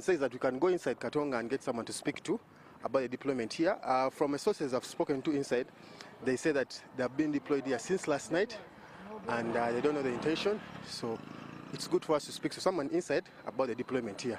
Says that we can go inside Katonga and get someone to speak to about the deployment here. From the sources I've spoken to inside, they say that they have been deployed here since last night and they don't know the intention. So it's good for us to speak to someone inside about the deployment here.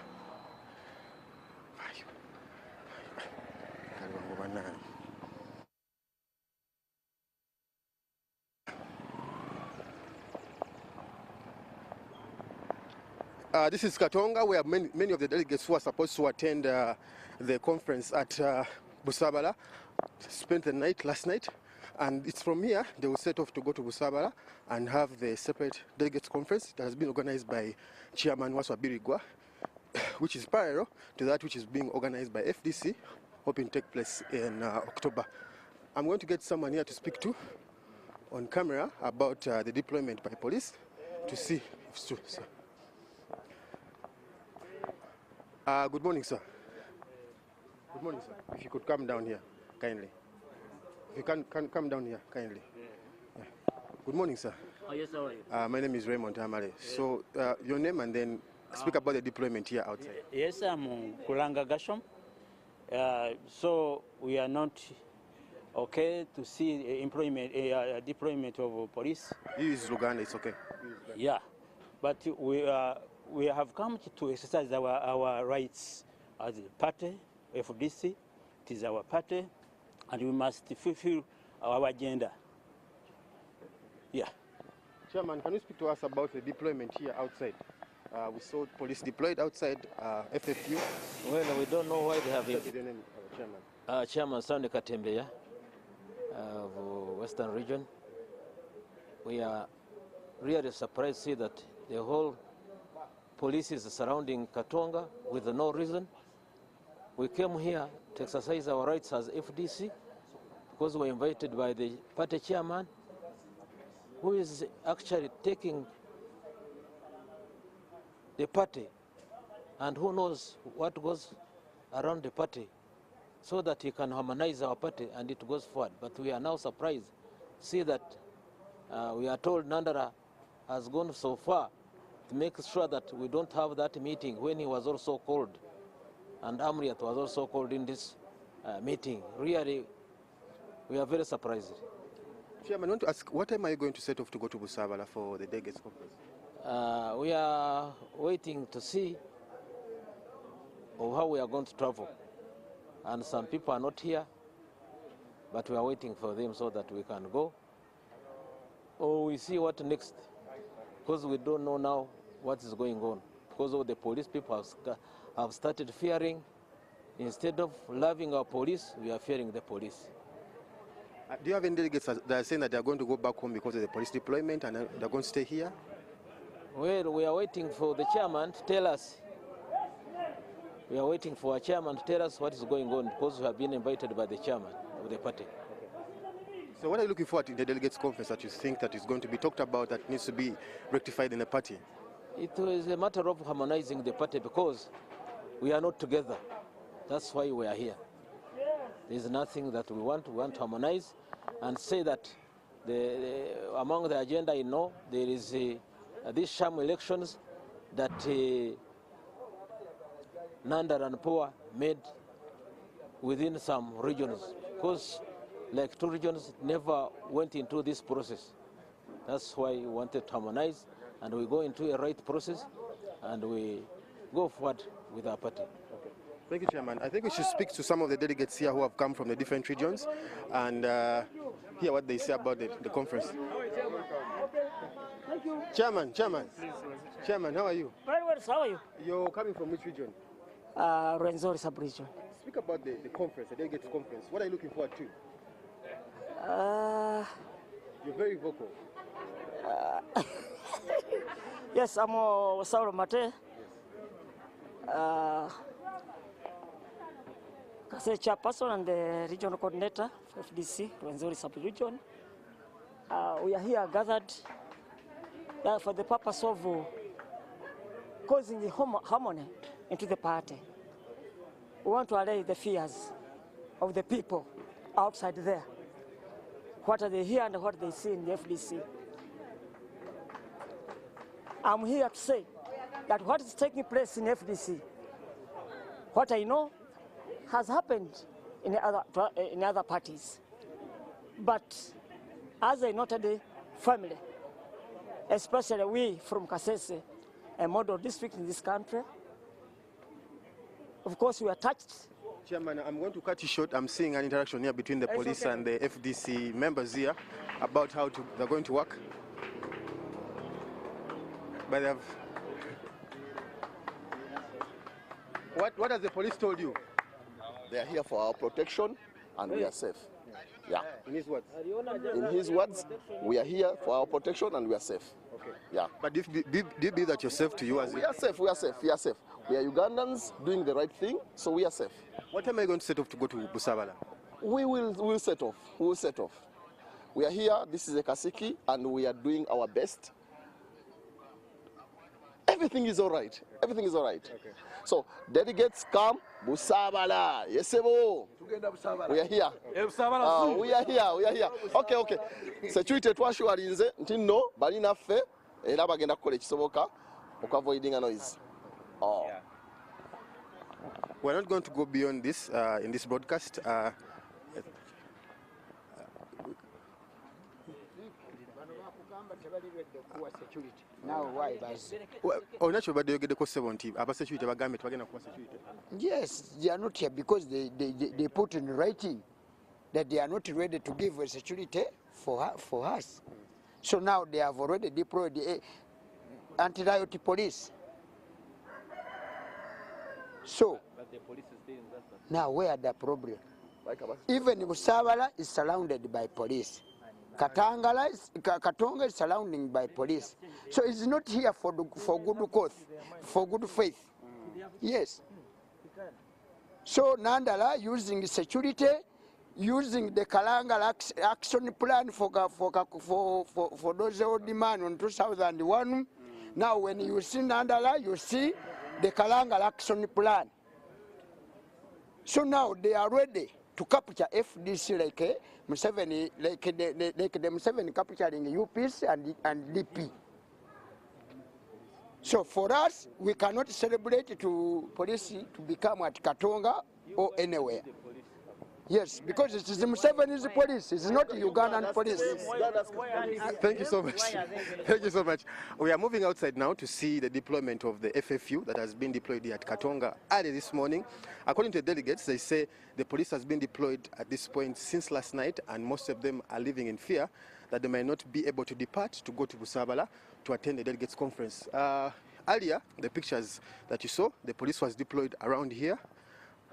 This is Katonga, where many of the delegates who are supposed to attend the conference at Busabala spent the night last night. And it's from here they will set off to go to Busabala and have the separate delegates conference that has been organized by Chairman Waswa Birigwa, which is parallel to that which is being organized by FDC, hoping to take place in October. I'm going to get someone here to speak to on camera about the deployment by police to see if it's true. So. Good morning, sir. Good morning, sir. If you could come down here, kindly. If you can come down here, kindly. Yeah. Good morning, sir. Oh, yes, how are you? My name is Raymond Amale. So, your name and then speak about the deployment here outside. Yes, I'm Kulanga Gashom. So, we are not okay to see deployment of police. This is Luganda, it's okay. Yeah, but we have come to exercise our rights as a party, FDC. It is our party, and we must fulfill our agenda. Yeah. Chairman, can you speak to us about the deployment here outside? We saw police deployed outside FFU. Well, we don't know why they have it. Chairman. Chairman Sande Katembeya of Western Region. We are really surprised to see that the whole police is surrounding Katonga with no reason. We came here to exercise our rights as FDC because we were invited by the party chairman, who is actually taking the party and who knows what goes around the party so that he can harmonize our party and it goes forward. But we are now surprised to see that we are told Nandara has gone so far to make sure that we don't have that meeting when he was also called, and Amriat was also called in this meeting. Really, we are very surprised. Chairman, I want to ask, what time are you going to set off to go to Busabala for the delegates conference? We are waiting to see how we are going to travel. And some people are not here, but we are waiting for them so that we can go. Or we see what next, because we don't know now what is going on. Because of the police people have started fearing. Instead of loving our police, we are fearing the police. Do you have any delegates that are saying that they are going to go back home because of the police deployment and they're going to stay here? Well, we are waiting for the chairman to tell us. We are waiting for our chairman to tell us what is going on because we have been invited by the chairman of the party. So what are you looking forward to in the delegates conference that you think that is going to be talked about that needs to be rectified in the party? It is a matter of harmonizing the party because we are not together. That's why we are here. There is nothing that we want. We want to harmonize and say that among the agenda, there is these sham elections that Nandar and Poa made within some regions, because like 2 regions never went into this process. That's why we wanted to harmonize, and we go into a right process, and we go forward with our party. Okay. Thank you, Chairman. I think we should speak to some of the delegates here who have come from the different regions and hear what they say about the conference. Thank you. Chairman, how are you? Very well, how are you? You're coming from which region? Rwenzori sub-region. Speak about the conference, the delegates conference. What are you looking forward to? You're very vocal. Yes, I'm Sauro Mate. Kase chairperson and the regional coordinator for FDC, Rwenzori sub-region. We are here gathered for the purpose of causing the harmony into the party. We want to allay the fears of the people outside there. What are they hear and what they see in the FDC. I'm here to say that what is taking place in FDC what I know has happened in other parties. But as a noted family, especially we from Kasese, a model district in this country, of course we are touched. Chairman, I'm going to cut you short. I'm seeing an interaction here between the police and the FDC members here about how they're going to work. But they have... What has the police told you? They are here for our protection and we are safe. Yeah. In his words? In his words, we are here for our protection and we are safe. Okay. Yeah. But do you believe that you're safe to you as We are safe, we are safe, we are safe. We are Ugandans doing the right thing, so we are safe. What time are you going to set off to go to Busabala? We'll set off. We will set off. We are here, this is a Kasiki, and we are doing our best. Everything is all right. Everything is all right. Okay. So, delegates come, Busabala, yesebo. We are here. We are here, we are here. Okay, okay. Security twashuwalinze nti no bali naffe era bagenda kukola ekisoboka okavoidinga noise. Oh. Yeah. We're not going to go beyond this in this broadcast. Yes, they are not here because they put in writing that they are not ready to give a security for us. So now they have already deployed the anti-riot police. So now where the problem? Even Busabala is surrounded by police. Katonga is surrounded by police. So it's not here for good cause, for good faith. Yes. So Nandala using security, using the Kalangala action plan for those old demand on 2001. Now when you see Nandala, you see the Kalangala action plan. So now they are ready to capture FDC like Museveni, like the Museveni capturing UPs and DP. So for us, we cannot celebrate to police to become at Katonga or anywhere. Yes, because it is the Museveni's police, it's not Ugandan police. Thank you so much. Thank you so much. We are moving outside now to see the deployment of the FFU that has been deployed here at Katonga early this morning. According to the delegates, they say the police has been deployed at this point since last night, and most of them are living in fear that they might not be able to depart to go to Busabala to attend the delegates conference. Earlier, the pictures that you saw, the police was deployed around here,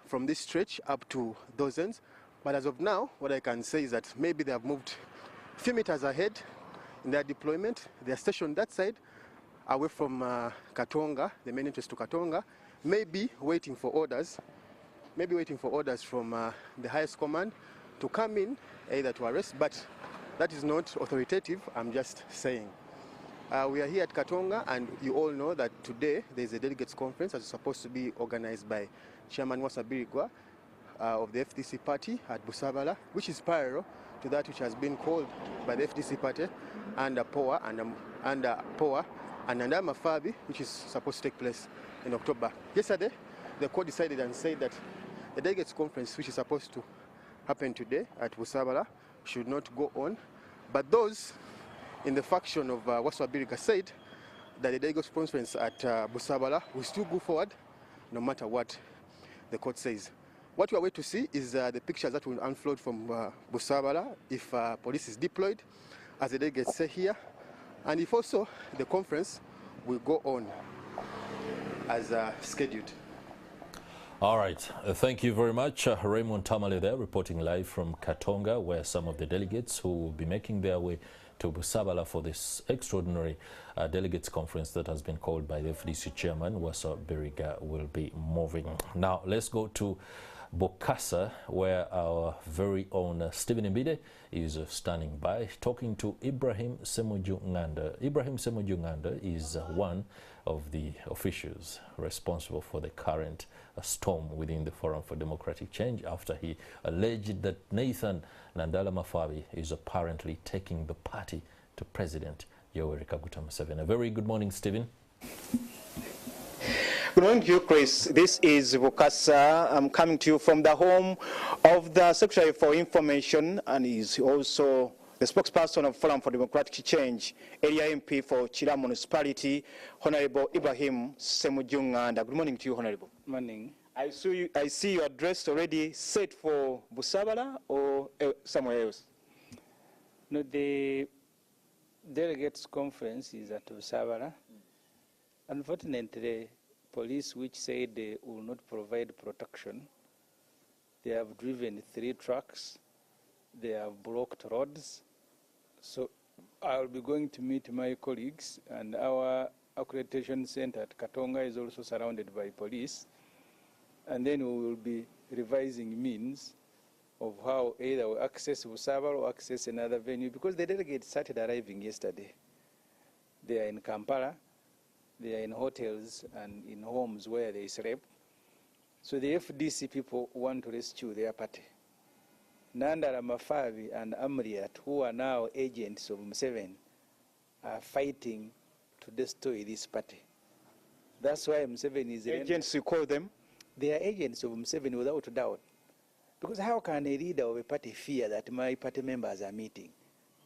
from this stretch up to those ends. But as of now, what I can say is that maybe they have moved a few meters ahead in their deployment. They are stationed that side, away from Katonga, the main entrance to Katonga, maybe waiting for orders from the highest command to come in, either to arrest, but that is not authoritative, I'm just saying. We are here at Katonga, and you all know that today there is a delegates conference that's supposed to be organized by Chairman Wasabirigwa of the FDC party at Busabala, which is parallel to that which has been called by the FDC party under POA and Nandama Fabi, which is supposed to take place in October. Yesterday, the court decided and said that the delegates conference, which is supposed to happen today at Busabala, should not go on. But those in the faction of Wasabirigwa said that the delegates conference at Busabala will still go forward no matter what the court says. What we are waiting to see is the pictures that will unfold from Busabala if police is deployed, as the delegates say here, and if also the conference will go on as scheduled. All right, thank you very much. Raymond Tamale there, reporting live from Katonga, where some of the delegates who will be making their way to Busabala for this extraordinary delegates conference that has been called by the FDC chairman, Wasabirigwa, will be moving. Now, let's go to Bokassa, where our very own Stephen Mbide is standing by, talking to Ibrahim Semuju Nganda. Ibrahim Semuju Nganda is one of the officials responsible for the current storm within the Forum for Democratic Change, after he alleged that Nathan Nandala Mafabi is apparently taking the party to President Yoweri Kaguta Museveni. A very good morning, Stephen. Good morning to you, Chris. This is Vukasa. I'm coming to you from the home of the Secretary for Information, and he's also the spokesperson of Forum for Democratic Change, area MP for Chira Municipality, Honorable Ibrahim Semujunganda. Good morning to you, Honorable. Morning. I see you are dressed already set for Busabala or somewhere else? No, the delegates conference is at Busabala. Unfortunately, police which said they will not provide protection, they have driven 3 trucks, they have blocked roads. So I'll be going to meet my colleagues, and our accreditation center at Katonga is also surrounded by police. And then we will be revising means of how either we access Busabala or access another venue, because the delegates started arriving yesterday. They are in Kampala, they are in hotels and in homes where they slept. So the FDC people want to rescue their party. Nandala Mafavi and Amriat, who are now agents of Museveni, are fighting to destroy this party. That's why Museveni is... Agents, you call them? They are agents of Museveni without doubt. Because how can a leader of a party fear that my party members are meeting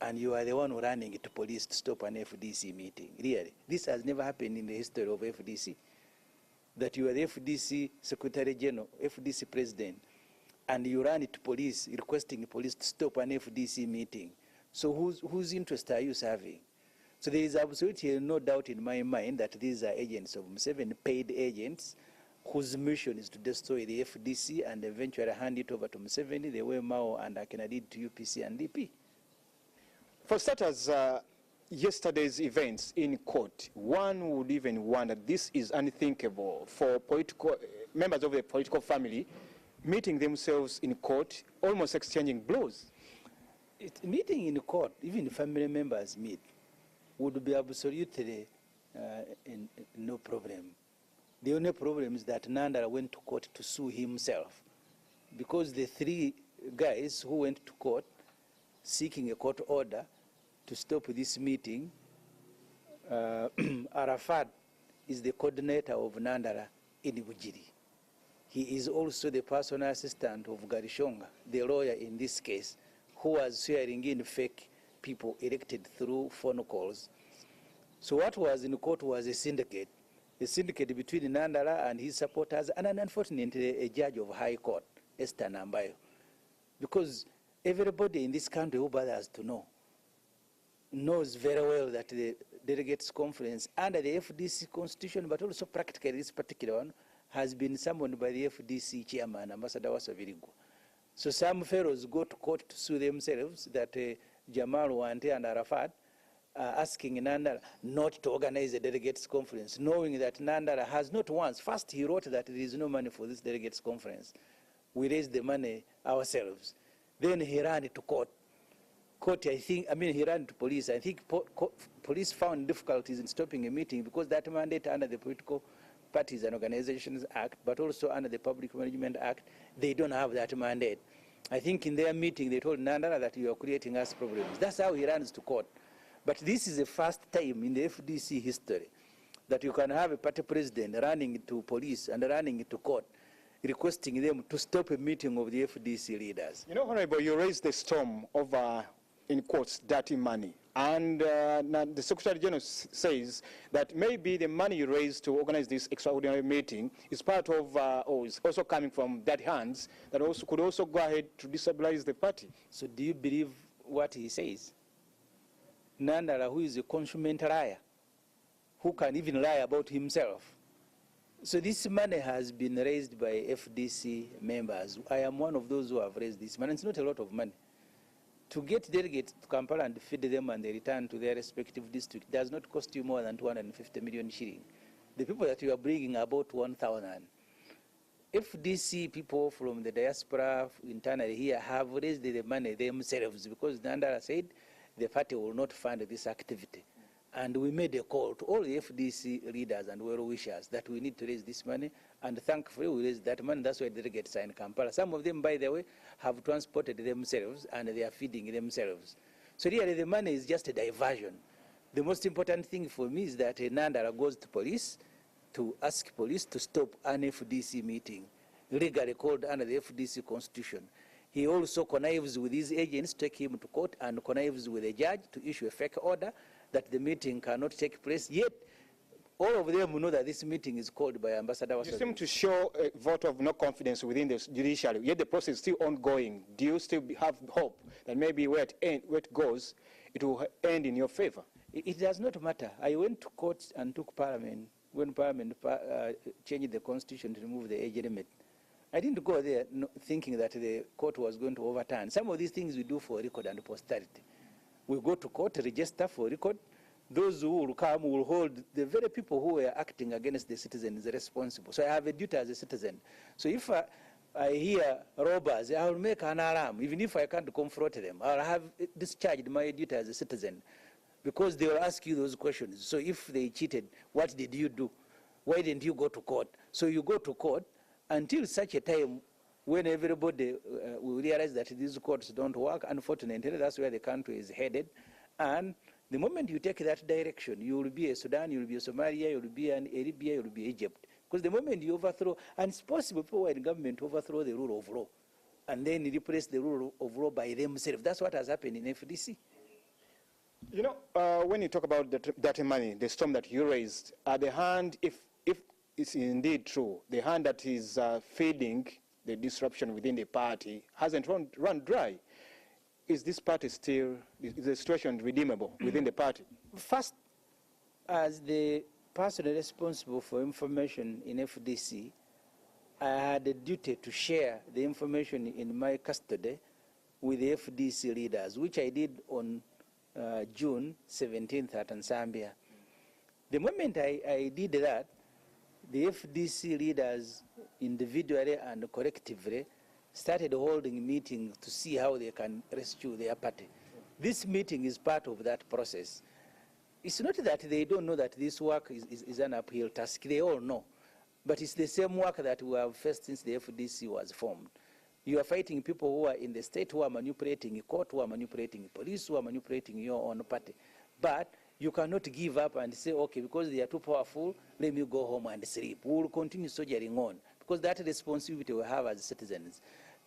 and you are the one running to police to stop an FDC meeting? Really? This has never happened in the history of FDC. That you are the FDC Secretary General, FDC President, and you run to police, requesting police to stop an FDC meeting. So whose interest are you serving? So there is absolutely no doubt in my mind that these are agents of Museveni, paid agents, whose mission is to destroy the FDC and eventually hand it over to Museveni, the way Mao and Akenadi to UPC and DP. For starters, yesterday's events in court, one would even wonder this is unthinkable for members of the political family meeting themselves in court, almost exchanging blows. Meeting in court, even family members meet, would be absolutely no problem. The only problem is that Nandala went to court to sue himself, because the 3 guys who went to court seeking a court order to stop this meeting, Arafat is the coordinator of Nandala in Bujiri. He is also the personal assistant of Garishonga, the lawyer in this case, who was swearing in fake people elected through phone calls. So what was in court was a syndicate between Nandala and his supporters, and unfortunately a judge of High Court, Esther Nambayo. Because everybody in this country who bothers to know knows very well that the delegates conference under the FDC constitution, but also practically this particular one, has been summoned by the FDC chairman, Ambassador Wasavirigo. So some fellows go to court to sue themselves that Jamal Wante and Arafat asking Nandala not to organize a delegates conference, knowing that Nandala has not once. First, he wrote that there is no money for this delegates conference. We raised the money ourselves. Then he ran to court. He ran to police. I think police found difficulties in stopping a meeting because that mandate under the Political Parties and Organizations Act, but also under the Public Management Act, they don't have that mandate. I think in their meeting they told Nandala that you are creating us problems. That's how he runs to court. But this is the first time in the FDC history that you can have a party president running to police and running to court, requesting them to stop a meeting of the FDC leaders. You know, Honorable, you raised the storm over, in quotes, dirty money. And the Secretary General says that maybe the money you raised to organize this extraordinary meeting is part of, or is also coming from that hands that also could also go ahead to destabilize the party. So do you believe what he says? Nandala, who is a consummate liar, who can even lie about himself. So this money has been raised by FDC members. I am one of those who have raised this money. It's not a lot of money. To get delegates to Kampala and feed them and they return to their respective district does not cost you more than 250 million shillings. The people that you are bringing are about 1,000. FDC people from the diaspora internally here have raised the money themselves because Nandala said the party will not fund this activity. And we made a call to all the FDC leaders and well-wishers that we need to raise this money, and thankfully we raised that money. That's why delegates are in Kampala. Some of them, by the way, have transported themselves and they are feeding themselves. So really the money is just a diversion. The most important thing for me is that Nandala goes to police to ask police to stop an FDC meeting, legally called under the FDC constitution. He also connives with his agents to take him to court and connives with a judge to issue a fake order that the meeting cannot take place. Yet, all of them know that this meeting is called by Ambassador Wassovi. You seem to show a vote of no confidence within the judiciary, yet the process is still ongoing. Do you still have hope that maybe where it goes, it will end in your favor? It does not matter. I went to court and took Parliament when Parliament changed the constitution to remove the age limit. I didn't go there thinking that the court was going to overturn. Some of these things we do for record and posterity. We go to court, register for record. Those who will come will hold the very people who were acting against the citizens responsible. So I have a duty as a citizen. So if I hear robbers, I will make an alarm. Even if I can't confront them, I'll have discharged my duty as a citizen, because they will ask you those questions. So if they cheated, what did you do? Why didn't you go to court? So you go to court until such a time when everybody will realize that these courts don't work. Unfortunately, that's where the country is headed. And the moment you take that direction, you will be a Sudan, you will be a Somalia, you will be an Libya, you will be Egypt. Because the moment you overthrow, and it's possible people in government overthrow the rule of law, and then replace the rule of law by themselves. That's what has happened in FDC. You know, when you talk about that money, the storm that you raised, the hand, if it's indeed true, the hand that is feeding the disruption within the party hasn't run dry. Is this party still, is the situation redeemable within the party? First, as the person responsible for information in FDC, I had a duty to share the information in my custody with the FDC leaders, which I did on June 17th at Zambia. The moment I did that, the FDC leaders individually and collectively started holding meetings to see how they can rescue their party. This meeting is part of that process. It's not that they don't know that this work is an uphill task. They all know. But it's the same work that we have faced since the FDC was formed. You are fighting people who are in the state, who are manipulating the court, who are manipulating the police, who are manipulating your own party. But you cannot give up and say, okay, because they are too powerful, let me go home and sleep. We will continue soldiering on, because that responsibility we have as citizens.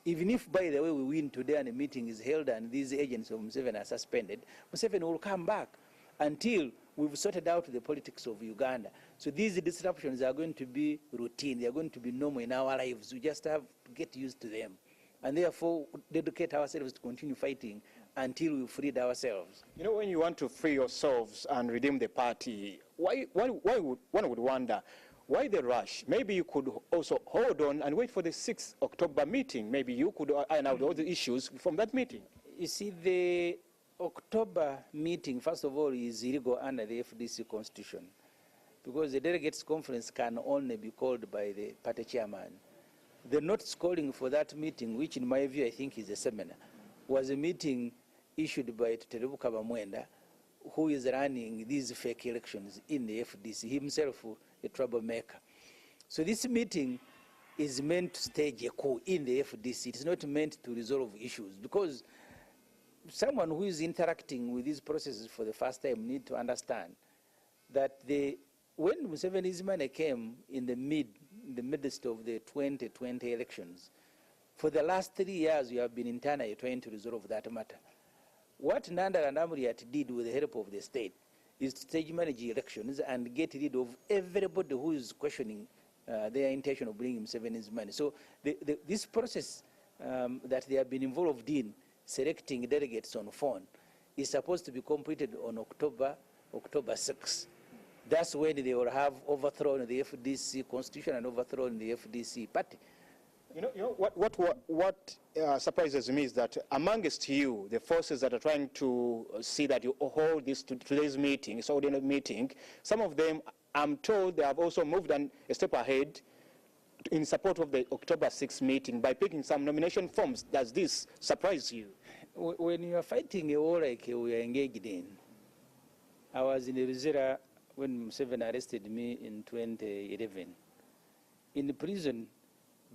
Even if, by the way, we win today and a meeting is held and these agents of Museveni are suspended, Museveni will come back until we've sorted out the politics of Uganda. So these disruptions are going to be routine. They are going to be normal in our lives. We just have to get used to them. And therefore, dedicate ourselves to continue fighting until we freed ourselves. You know, when you want to free yourselves and redeem the party, why one would wonder, why the rush? Maybe you could also hold on and wait for the 6th October meeting. Maybe you could iron out all the issues from that meeting. You see, the October meeting, first of all, is illegal under the FDC constitution, because the delegates conference can only be called by the party chairman. The notice calling for that meeting, which in my view I think is a seminar, was a meeting issued by Terebuka Bamwenda, who is running these fake elections in the FDC, himself a troublemaker. So this meeting is meant to stage a coup in the FDC. It is not meant to resolve issues, because someone who is interacting with these processes for the first time needs to understand that when Museveni's money came in the midst of the 2020 elections, for the last 3 years we have been internally trying to resolve that matter. What Nandala and Amuriat did with the help of the state is to stage manage elections and get rid of everybody who is questioning their intention of bringing Museveni's money. So this process that they have been involved in, selecting delegates on phone, is supposed to be completed on October 6th. That's when they will have overthrown the FDC constitution and overthrown the FDC party. You know what surprises me is that amongst you, the forces that are trying to see that you hold this today's meeting, this ordinary meeting, some of them, I'm told, they have also moved a step ahead in support of the October 6th meeting by picking some nomination forms. Does this surprise you? When you are fighting a war like we are engaged in, I was in Rizira when Museveni arrested me in 2011. In the prison,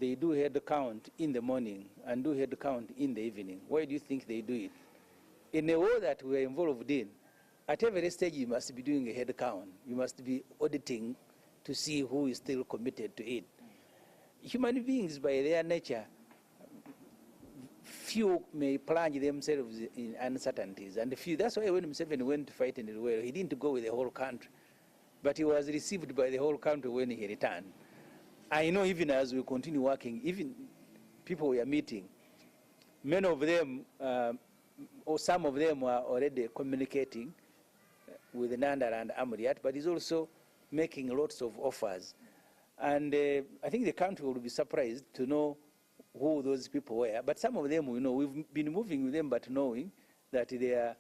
they do head count in the morning and do head count in the evening. Why do you think they do it? In a war that we are involved in, at every stage you must be doing a head count. You must be auditing to see who is still committed to it. Human beings, by their nature, few may plunge themselves in uncertainties, and few. That's why when Museveni went to fight in the world, he didn't go with the whole country, but he was received by the whole country when he returned. I know even as we continue working, even people we are meeting, many of them, or some of them are already communicating with Nandala and Amuriat, but he's also making lots of offers. And I think the country will be surprised to know who those people were. But some of them we know. We've been moving with them, but knowing that they are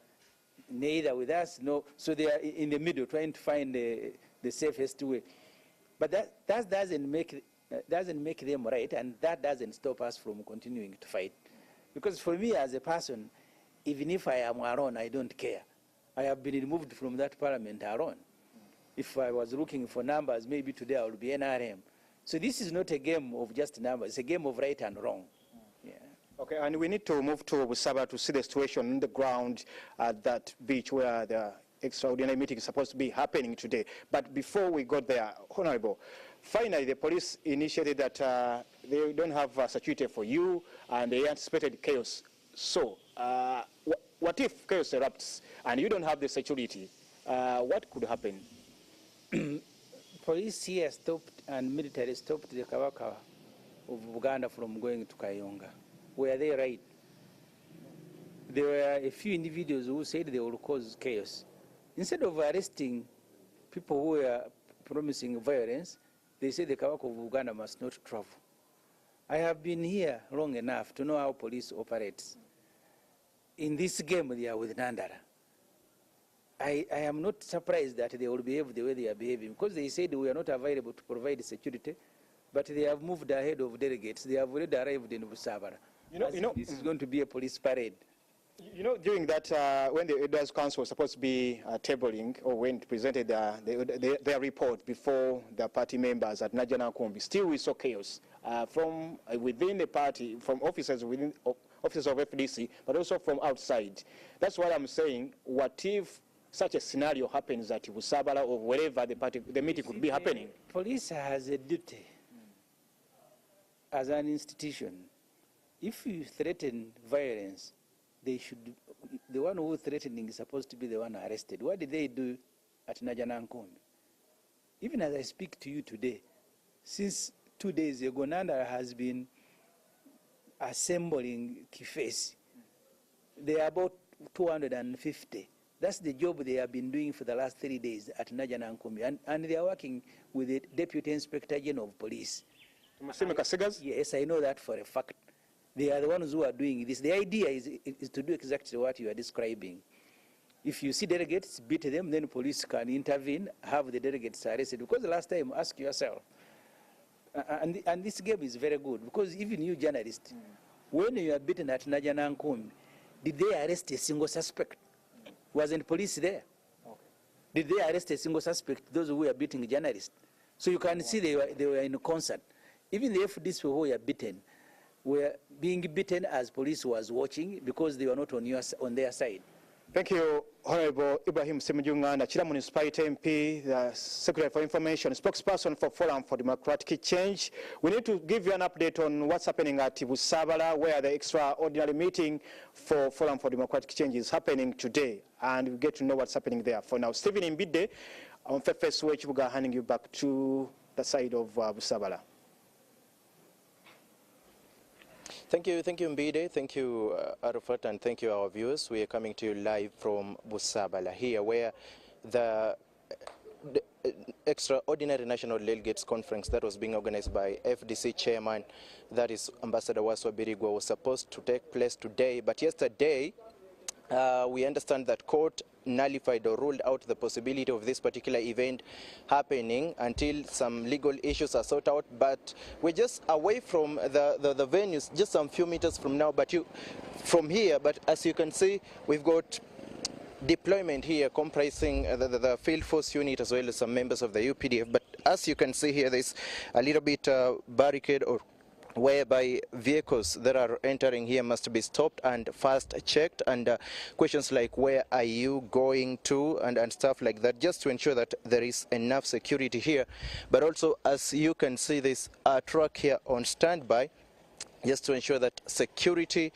neither with us, no. So they are in the middle, trying to find the safest way. But that doesn't make them right, and that doesn't stop us from continuing to fight. Because for me as a person, even if I am alone, I don't care. I have been removed from that parliament alone. If I was looking for numbers, maybe today I would be NRM. So this is not a game of just numbers, it's a game of right and wrong. Yeah. Okay, and we need to move to Busabala to see the situation on the ground at that beach where the extraordinary meeting is supposed to be happening today. But before we got there, Honorable, finally the police initiated that they don't have security for you and they anticipated chaos. So what if chaos erupts and you don't have the security? What could happen? Police here stopped and military stopped the Kawaka of Uganda from going to Kayonga. Were they right? There were a few individuals who said they will cause chaos. Instead of arresting people who were promising violence, they said the Kawaka of Uganda must not travel. I have been here long enough to know how police operates. In this game, they are with Nandala. I am not surprised that they will behave the way they are behaving, because they said we are not available to provide security, but they have moved ahead of delegates. They have already arrived in Busabala. This is going to be a police parade. You know, during that, when the Elders Council was supposed to be tabling, or when it presented their report before the party members at Najana Kumbi, still we saw chaos from within the party, from officers within officers of FDC, but also from outside. That's what I'm saying. What if such a scenario happens at Busabala or wherever the meeting could be happening? Police has a duty as an institution. If you threaten violence, the one who is threatening is supposed to be the one arrested. What did they do at Najanankombe? Even as I speak to you today, since 2 days ago, Nandala has been assembling Kifesi. They are about 250. That's the job they have been doing for the last 3 days at Najanankombe. And they are working with the Deputy Inspector General of Police. Yes, I know that for a fact. They are the ones who are doing this. The idea is to do exactly what you are describing. If you see delegates, beat them, then police can intervene, have the delegates arrested. Because the last time, ask yourself, and this game is very good, because even you journalists, when you are beaten at Najanankombe, did they arrest a single suspect? Wasn't police there? Okay. Did they arrest a single suspect, those who were beating journalists? So you can see they were in concert. Even the FDC who were beaten were being beaten as police was watching, because they were not on their side. Thank you, Honorable Ibrahim Semujunga, Chira Municipality MP, the Secretary for Information, spokesperson for Forum for Democratic Change. We need to give you an update on what's happening at Busabala, where the extraordinary meeting for Forum for Democratic Change is happening today, and we get to know what's happening there. For now, Stephen Mbide, on Fefes Wechibuga, handing you back to the side of Busabala. Thank you, Mbide. Thank you, Arafat, and thank you, our viewers. We are coming to you live from Busabala here, where the extraordinary National Delegates Conference that was being organized by FDC chairman, that is Ambassador Waswa Birigwa, was supposed to take place today. But yesterday, we understand that court nullified or ruled out the possibility of this particular event happening until some legal issues are sorted out. But we're just away from the venues, just some few meters from now, but from here. But as you can see, we've got deployment here comprising the field force unit as well as some members of the UPDF. But as you can see here, there's a little bit barricade or whereby vehicles that are entering here must be stopped and fast checked, and questions like where are you going to and stuff like that, just to ensure that there is enough security here. But also, as you can see, this truck here on standby, just to ensure that security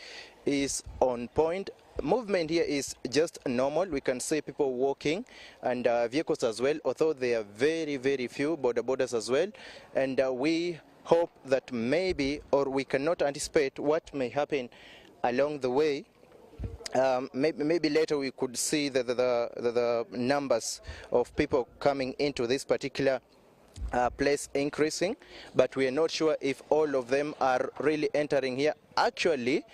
is on point. Movement here is just normal. We can see people walking and vehicles as well, although they are very, very few, borders as well. And we hope that maybe, or we cannot anticipate what may happen along the way. Maybe later we could see the numbers of people coming into this particular place increasing, but we are not sure if all of them are really entering here. Actually,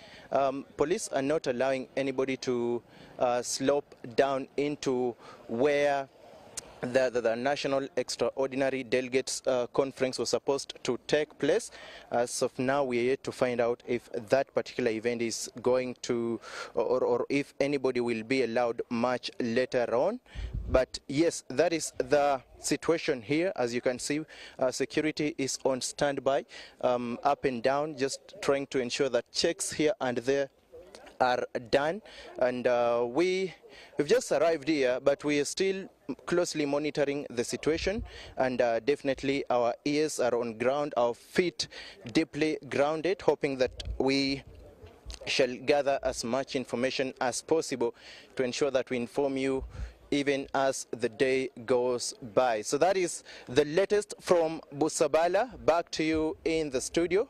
police are not allowing anybody to slope down into where the National Extraordinary Delegates Conference was supposed to take place. As of now, we are yet to find out if that particular event is going to, or if anybody will be allowed much later on. But yes, that is the situation here. As you can see, security is on standby, up and down, just trying to ensure that checks here and there are done. And we've just arrived here, but we are still closely monitoring the situation, and definitely our ears are on ground, our feet deeply grounded, hoping that we shall gather as much information as possible to ensure that we inform you even as the day goes by. So that is the latest from Busabala. Back to you in the studio.